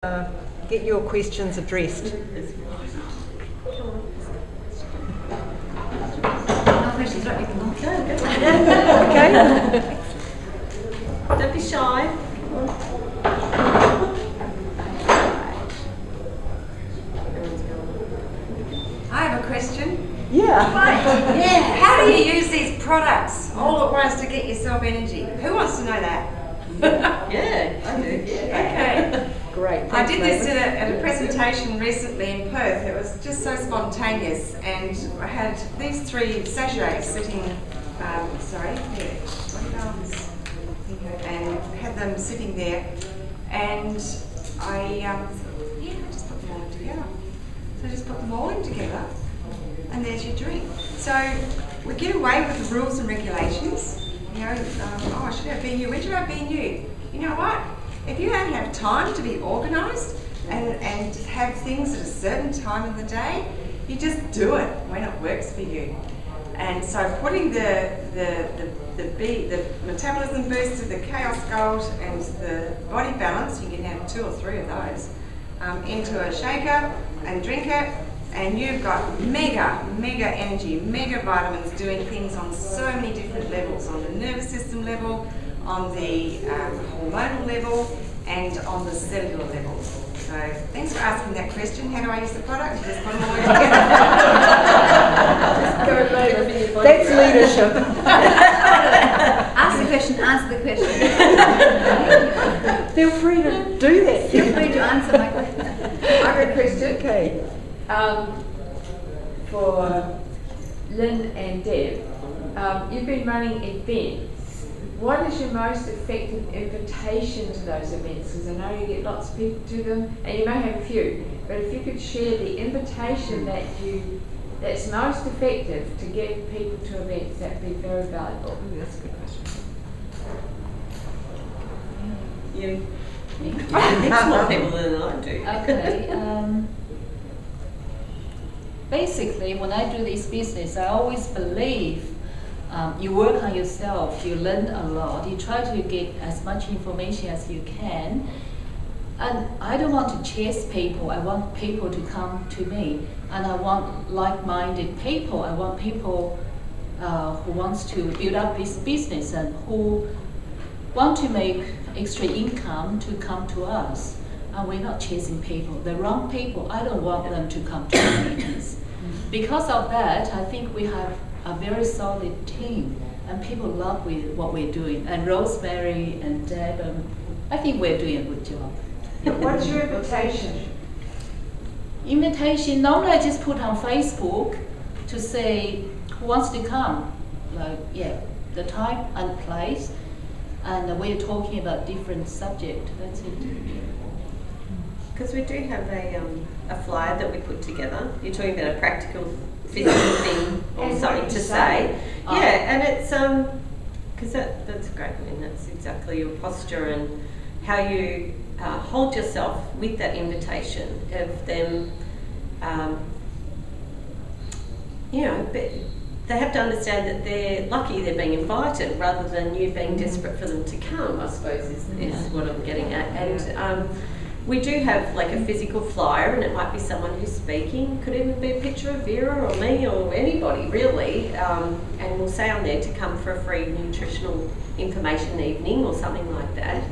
Get your questions addressed. No questions, right? You can go. Okay. Don't be shy. I have a question. Yeah. Right. Yeah. How do you use these products all at once to get yourself energy? Who wants to know that? Yeah, I do. Okay. Great. I Thanks, did this Nathan. at a presentation recently in Perth. It was just so spontaneous, and I had these 3 sachets sitting, and had them sitting there, and I just put them all in together. So I just put them all in together, and there's your drink. So we get away with the rules and regulations. You know, I should have BNU. When should I have BNU? You know what? If you don't have time to be organised and have things at a certain time of the day, you just do it when it works for you. And so putting the metabolism booster, the chaos gold, and the body balance, you can have 2 or 3 of those, into a shaker and drink it, and you've got mega energy, mega vitamins doing things on so many different levels, on the nervous system level, on the hormonal level, and on the cellular level. So thanks for asking that question. How do I use the product? Just put them all together. That's leadership. Ask the question, answer the question. Feel free to do that. Feel free to answer my question. I have a question. Okay. For Lynn and Deb. You've been running events. What is your most effective invitation to those events? Because I know you get lots of people to them, and you may have a few, but if you could share the invitation that's most effective to get people to events, that'd be very valuable. Ooh, that's a good question. You meet more people than I do. Okay. Basically, when I do this business, I always believe you work on yourself, you learn a lot, you try to get as much information as you can. And I don't want to chase people, I want people to come to me. And I want like-minded people, I want people who wants to build up this business and who want to make extra income to come to us. And we're not chasing people. The wrong people, I don't want them to come to our meetings. Because of that, I think we have a very solid team, and people love what we're doing. And Rosemary and Deb, I think we're doing a good job. What's your invitation? Invitation, normally I just put on Facebook to say who wants to come, like, yeah, the time and place, and we're talking about different subject, that's it. Because we do have a flyer that we put together. You're talking about a practical, physical thing or And something what to you say. Oh. Yeah, and it's because that's a great one. That's exactly your posture and how you hold yourself with that invitation of them. But they have to understand that they're lucky they're being invited rather than you being desperate for them to come, I suppose, is what I'm getting at. And we do have like a physical flyer, and it might be someone who's speaking. Could even be a picture of Vera or me or anybody really, and we'll say on there to come for a free nutritional information evening or something like that.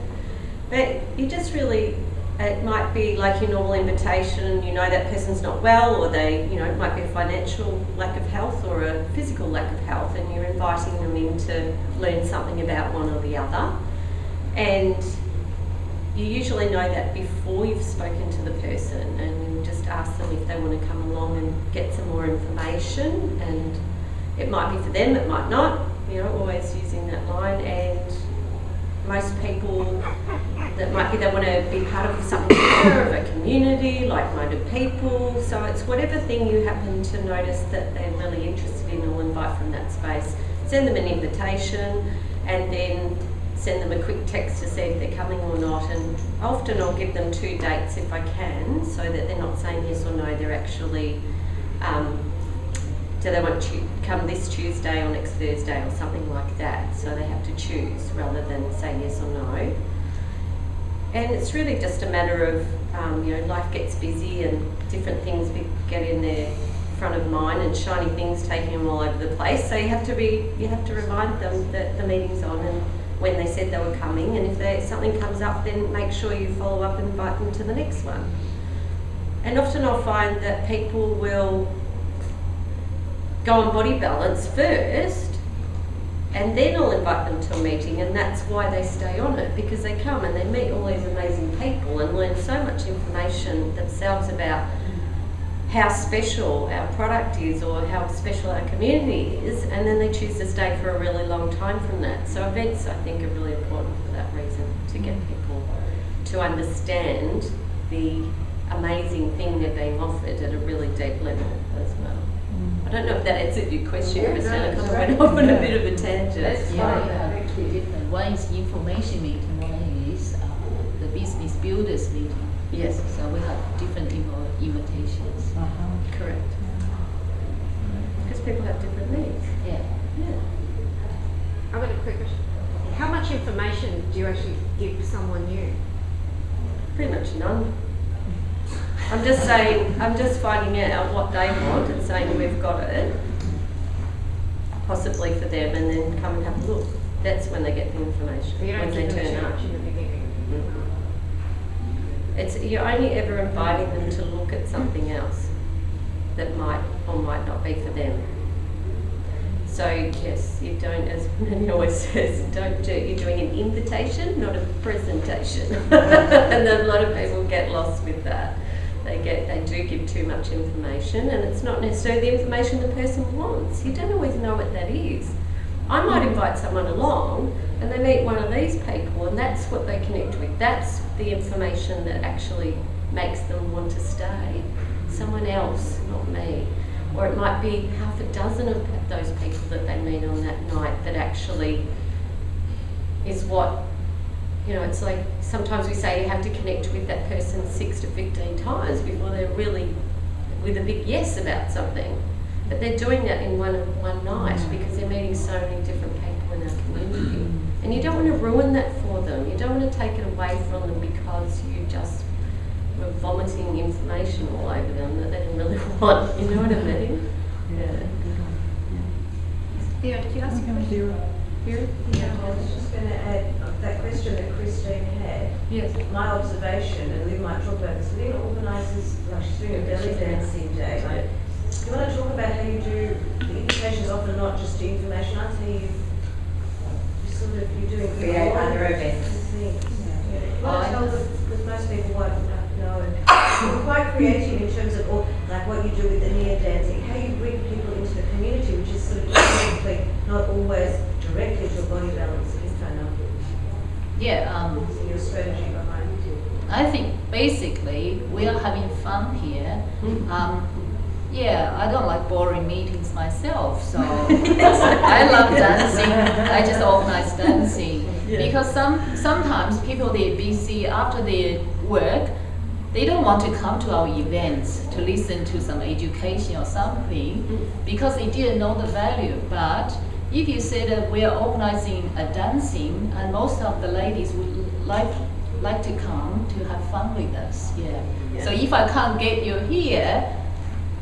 But you just really, it might be like your normal invitation, you know that person's not well, or they, it might be a financial lack of health or a physical lack of health, and you're inviting them in to learn something about one or the other. And you usually know that before you've spoken to the person, and you just ask them if they want to come along and get some more information. And it might be for them, it might not, always using that line. And most people, that might be they want to be part of something bigger, of a community, like-minded people. So it's whatever thing you happen to notice that they're really interested in, or invite from that space. Send them an invitation, and then send them a quick text to see if they're coming or not. And often I'll give them 2 dates if I can, so that they're not saying yes or no, they're actually, do they want to come this Tuesday or next Thursday or something like that. So they have to choose rather than say yes or no. And it's really just a matter of, life gets busy and different things get in their front of mind and shiny things taking them all over the place. So you have to remind them that the meeting's on and when they said they were coming, and if something comes up, then make sure you follow up and invite them to the next one. And often I'll find that people will go on Body Balance first, and then I'll invite them to a meeting, and that's why they stay on it, because they come and they meet all these amazing people and learn so much information themselves about how special our product is or how special our community is, and then they choose to stay for a really long time from that. So events, I think, are really important for that reason, to get people to understand the amazing thing they're being offered at a really deep level as well. I don't know if that answered your question, Christina. I kind of went off on a bit of a tangent. That's Yeah, fine. we have two different. One is information meeting, one is the business builders meeting. Yes, So we have different invitations. correct. Because people have different needs. Yeah. Yeah. I've got a quick question. How much information do you actually give someone new? Pretty much none. I'm just saying, I'm just finding out what they want and saying we've got it, possibly for them, and then come and have a look. That's when they get the information, You don't when they give them turn too up. much in the beginning. You're only ever inviting them to look at something else that might or might not be for them. So yes, you don't, as Manny always says, you're doing an invitation, not a presentation. And a lot of people get lost with that. They do give too much information, and it's not necessarily the information the person wants. You don't always know what that is. I might invite someone along and they meet one of these people, and that's what they connect with. That's the information that actually makes them want to stay. Someone else, not me. Or it might be half a dozen of those people that they meet on that night that actually is what, it's like sometimes we say you have to connect with that person 6 to 15 times before they're really with a big yes about something. But they're doing that in one night because they're meeting so many different people in our community. And you don't want to ruin that for them. You don't want to take it away from them because you just were vomiting information all over them that they didn't really want. You know what I mean? Yeah. Yeah, did you ask a question? Yeah, I was just going to add that question that Christine had. Yes. My observation, and Liv might talk about this, Liv organises, like she's doing a belly dancing day. Like, do you want to talk about how you do the invitations often not just to information, I'd say you're doing Create other events. things. You want to tell them, because most people won't know. You're quite creative in terms of like what you do with the near dancing, how you bring people into the community, which is sort of basically not always directly to Body Balance, kind of. Yeah. So your strategy behind it. I think basically we are having fun here. Yeah, I don't like boring meetings myself, so I love dancing. I just organize dancing because sometimes people, they're busy after their work. They don't want to come to our events to listen to some education or something because they didn't know the value. But if you say that we are organizing a dancing, and most of the ladies would like to come to have fun with us. Yeah. So if I can't get you here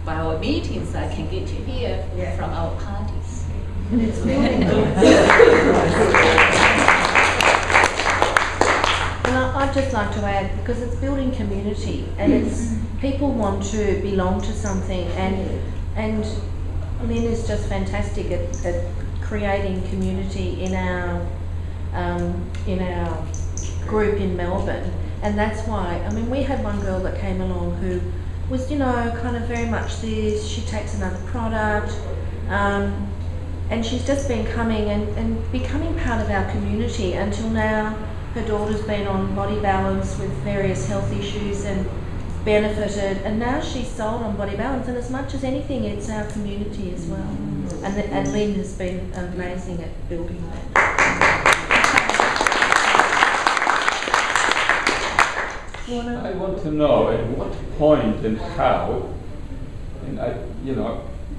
by our meetings, I can get you here from our parties. And I'd just like to add, because it's building community, and it's people want to belong to something, and Lynn is just fantastic at creating community in our group in Melbourne, and that's why. I mean, we had one girl that came along who was, kind of very much this. She takes another product, and she's just been coming and becoming part of our community until now. Her daughter's been on Body Balance with various health issues and benefited, and now she's sold on Body Balance, and as much as anything, it's our community as well. And Lynn has been amazing at building that. I want to know at what point and how, and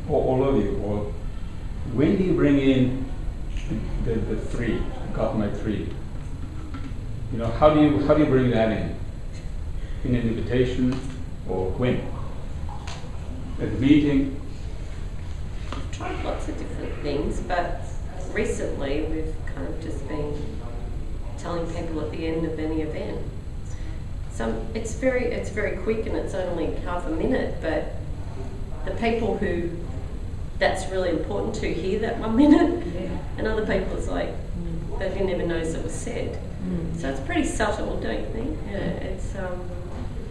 all of you, or when do you bring in the three, got my three? You know, how do you bring that in an invitation or when? At the meeting? I've tried lots of different things, but recently we've kind of just been telling people at the end of any event. So it's very quick and it's only half a minute, but the people who that's really important to hear that 1 minute, and other people it's like they didn't even notice it was said. So it's pretty subtle, don't you think? Yeah,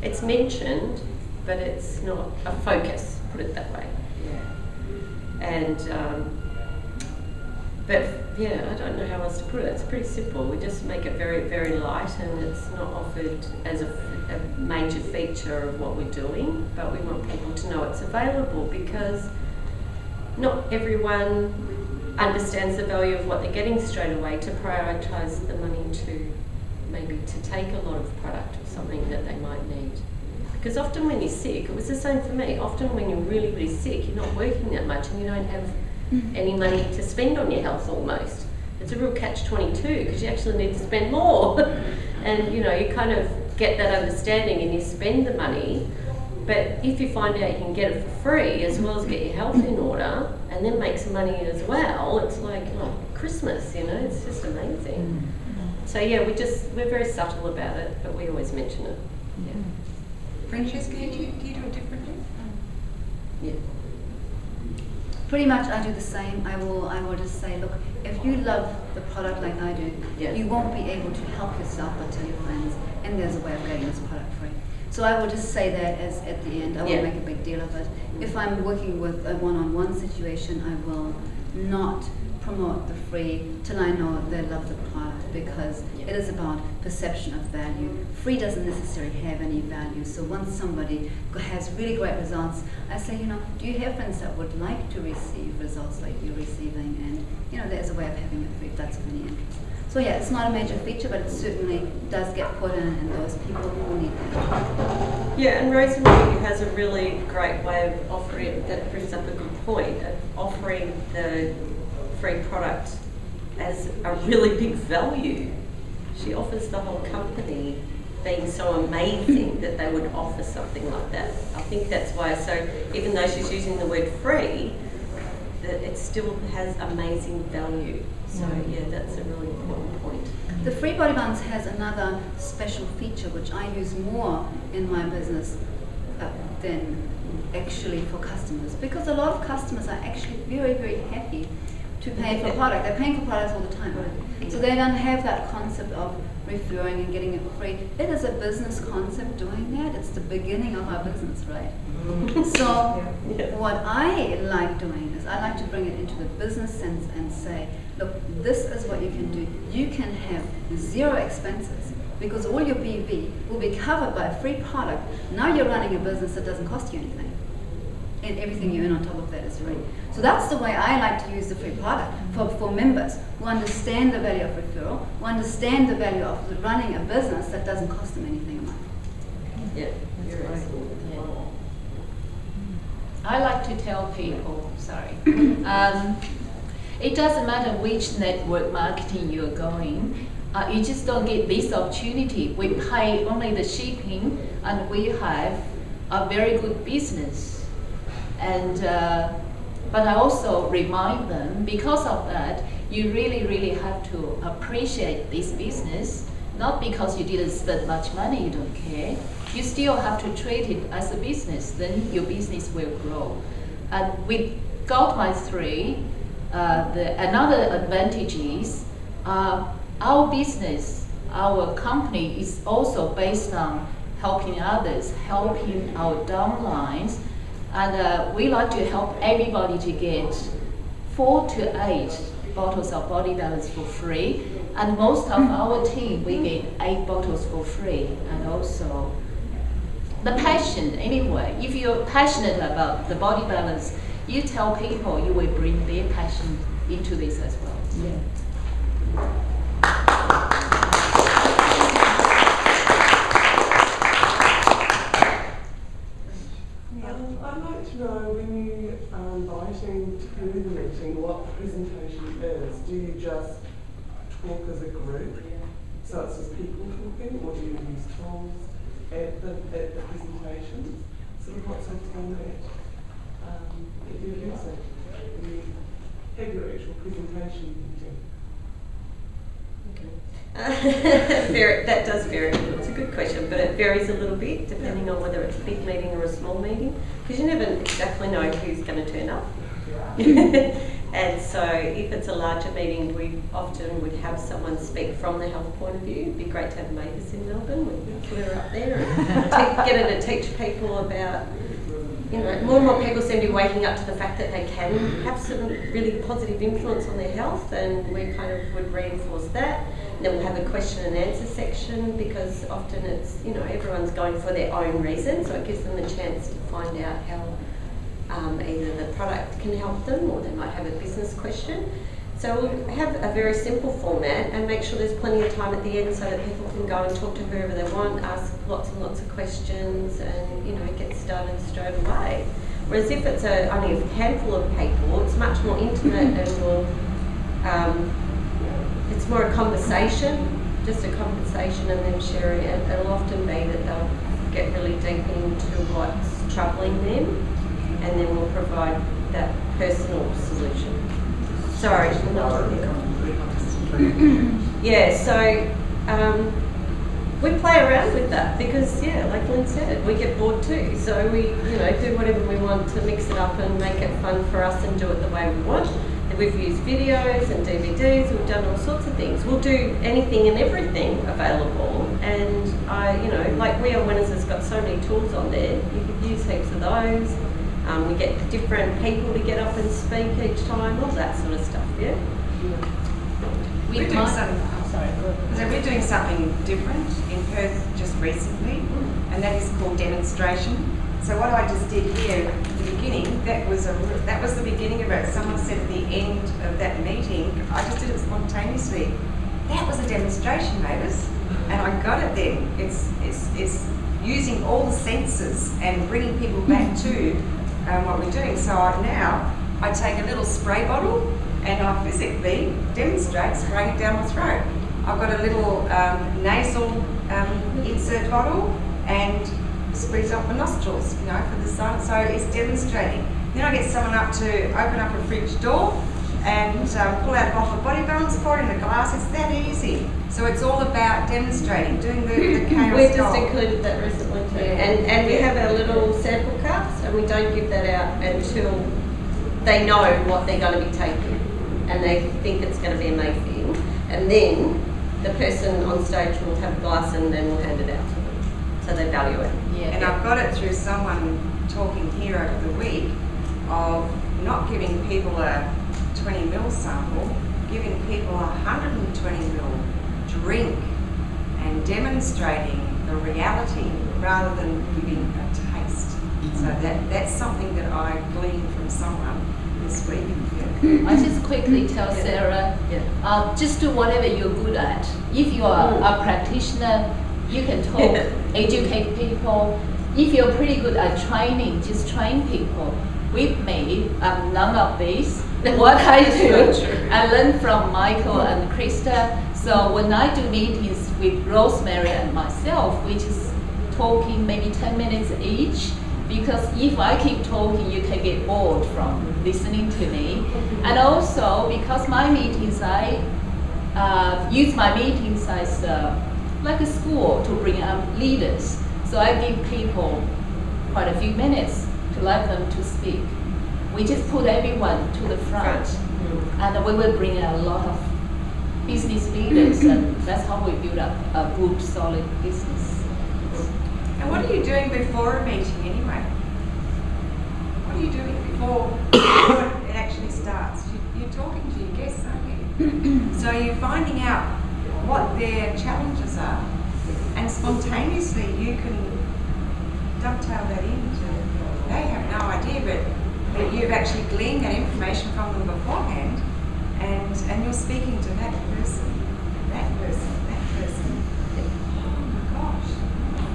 it's mentioned, but it's not a focus, put it that way. And but yeah, I don't know how else to put it. It's pretty simple. We just make it very, very light, and it's not offered as a major feature of what we're doing, but we want people to know it's available, because not everyone understands the value of what they're getting straight away to prioritise the money to maybe to take a lot of product or something that they might need. Because often when you're sick, it was the same for me, often when you're really, really sick, you're not working that much and you don't have any money to spend on your health almost. It's a real catch-22 because you actually need to spend more. And you know, you kind of get that understanding and you spend the money. But if you find out you can get it for free as well as get your health in order and then make some money as well, it's like Christmas, you know, it's just amazing. So yeah, we're very subtle about it, but we always mention it. Yeah. Francesca, do you do it differently? Yeah. Pretty much I do the same. I will just say, look, if you love the product like I do, you won't be able to help yourself but tell your friends, and there's a way of getting this product free. So I will just say that as at the end. I won't make a big deal of it. If I'm working with a one-on-one situation, I will not promote the free till I know they love the product, because it is about perception of value. Free doesn't necessarily have any value. So once somebody has really great results, I say, you know, do you have friends that would like to receive results like you're receiving? And you know, there's a way of having it free if that's of any interest. So yeah, it's not a major feature, but it certainly does get put in those people who need that. Yeah, and Rosemary has a really great way of offering, that brings up a good point, of offering the free product as a really big value. She offers the whole company being so amazing that they would offer something like that. I think that's why, so even though she's using the word free, that it still has amazing value. So yeah, that's a really important point. The Free Body Balance has another special feature which I use more in my business than actually for customers, because a lot of customers are actually very, very happy to pay for product. They're paying for products all the time. So they don't have that concept of referring and getting it free. It is a business concept doing that. It's the beginning of our business, right? So what I like doing is I like to bring it into the business sense and say, look, this is what you can do. You can have zero expenses because all your BB will be covered by a free product. Now you're running a business that doesn't cost you anything. And everything you earn on top of that is free. So that's the way I like to use the free product for members who understand the value of referral, who understand the value of running a business that doesn't cost them anything a month. Yeah, you're right. Yeah. I like to tell people, it doesn't matter which network marketing you're going, you just don't get this opportunity. We pay only the shipping and we have a very good business. And but I also remind them, because of that, you really, really have to appreciate this business, not because you didn't spend much money, you don't care. You still have to treat it as a business, then your business will grow. And with GoldMine 3, another advantage is our business, our company is also based on helping others, helping our downlines. And we like to help everybody to get 4 to 8 bottles of Body Balance for free. And most of our team, we get 8 bottles for free. And also the passion, anyway. If you're passionate about the Body Balance, you tell people, you will bring their passion into this as well. Yeah. I'd like to know, when you are inviting to the meeting, what the presentation is. Do you just talk as a group? So it's just people talking, or do you use tools at the presentations? Sort of what sort of format do you use it when you have your actual presentation? That does vary. It's a good question, but it varies a little bit depending on whether it's a big meeting or a small meeting, because you never exactly know who's going to turn up. And so if it's a larger meeting, we often would have someone speak from the health point of view. It'd be great to have Mavis in Melbourne. We'd put her up there and get her to teach people about, you know, more and more people seem to be waking up to the fact that they can have some really positive influence on their health, and we kind of would reinforce that. And then we'll have a question and answer section, because often it's, you know, everyone's going for their own reason, so it gives them a chance to find out how either the product can help them, or they might have a business question. So we'll have a very simple format and make sure there's plenty of time at the end so that people can go and talk to whoever they want, ask lots and lots of questions, and, you know, get started straight away. Whereas if it's only a handful of people, it's much more intimate and more, it's more a conversation, just a conversation and then sharing it. It'll often be that they'll get really deep into what's troubling them, and then we'll provide that personal solution. Sorry, yeah, so we play around with that because, yeah, like Lynn said, we get bored too. So we, you know, do whatever we want to mix it up and make it fun for us and do it the way we want. And we've used videos and DVDs, we've done all sorts of things. We'll do anything and everything available. And you know, like We Are Winners has got so many tools on there, you could use heaps of those. We get different people to get up and speak each time, all that sort of stuff, yeah? We're doing something different in Perth just recently, and that is called demonstration. So what I just did here at the beginning, that was the beginning of it. Someone said at the end of that meeting, I just did it spontaneously. That was a demonstration, Mavis, and I got it then. It's using all the senses and bringing people back to what we're doing. So now I take a little spray bottle and I physically demonstrate spraying it down my throat. I've got a little nasal insert bottle and squeeze off my nostrils, you know, for the sun. So it's demonstrating. Then I get someone up to open up a fridge door and pull out a bottle of Body Balance, pour it in a glass. It's that easy. So it's all about demonstrating, doing the chaos. We've just included that recently too. Yeah. And we have our little sample cups, and we don't give that out until they know what they're going to be taking and they think it's going to be a May thing. And then the person on stage will have a glass and then we'll hand it out to them. So they value it. Yeah. And I've got it through someone talking here over the week of not giving people a 20 ml sample, giving people a 120 ml drink and demonstrating the reality rather than giving a taste. So that's something that I gleaned from someone this week. I just quickly tell Sarah, just do whatever you're good at. If you are a practitioner, you can talk, educate people. If you're pretty good at training, just train people. With me, none of these. What I do, I learn from Michael and Krista. So when I do meetings with Rosemary and myself, we just talking maybe 10 minutes each. Because if I keep talking, you can get bored from listening to me. And also, because my meetings, I use my meetings as like a school to bring up leaders. So I give people quite a few minutes to let them to speak. We just put everyone to the front. And we will bring a lot of business leaders, and that's how we build up a good, solid business. And what are you doing before a meeting anyway? What are you doing before it actually starts? You're talking to your guests, aren't you? So you're finding out what their challenges are, and spontaneously you can dovetail that into. They have no idea, but you've actually gleaned that information from them beforehand, and you're speaking to that person, that person, that person. Oh my gosh.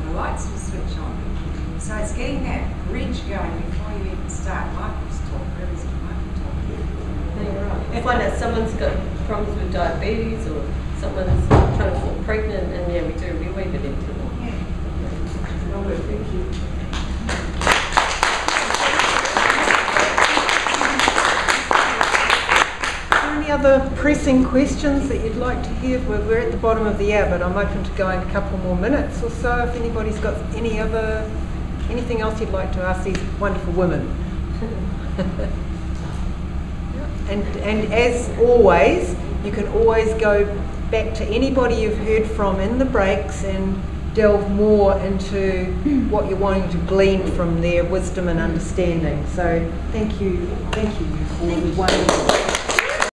The lights will switch on. So it's getting that bridge going before you even start. Michael's talk. Where is it? Michael talk. You're right. You find out someone's got problems with diabetes or someone's trying to fall pregnant, and yeah, we weave it into them. Lovely, thank you. Any other pressing questions that you'd like to hear? We're at the bottom of the hour, but I'm open to going a couple more minutes or so if anybody's got anything else you'd like to ask these wonderful women. And as always, you can always go back to anybody you've heard from in the breaks and delve more into what you're wanting to glean from their wisdom and understanding. So thank you for the wonderful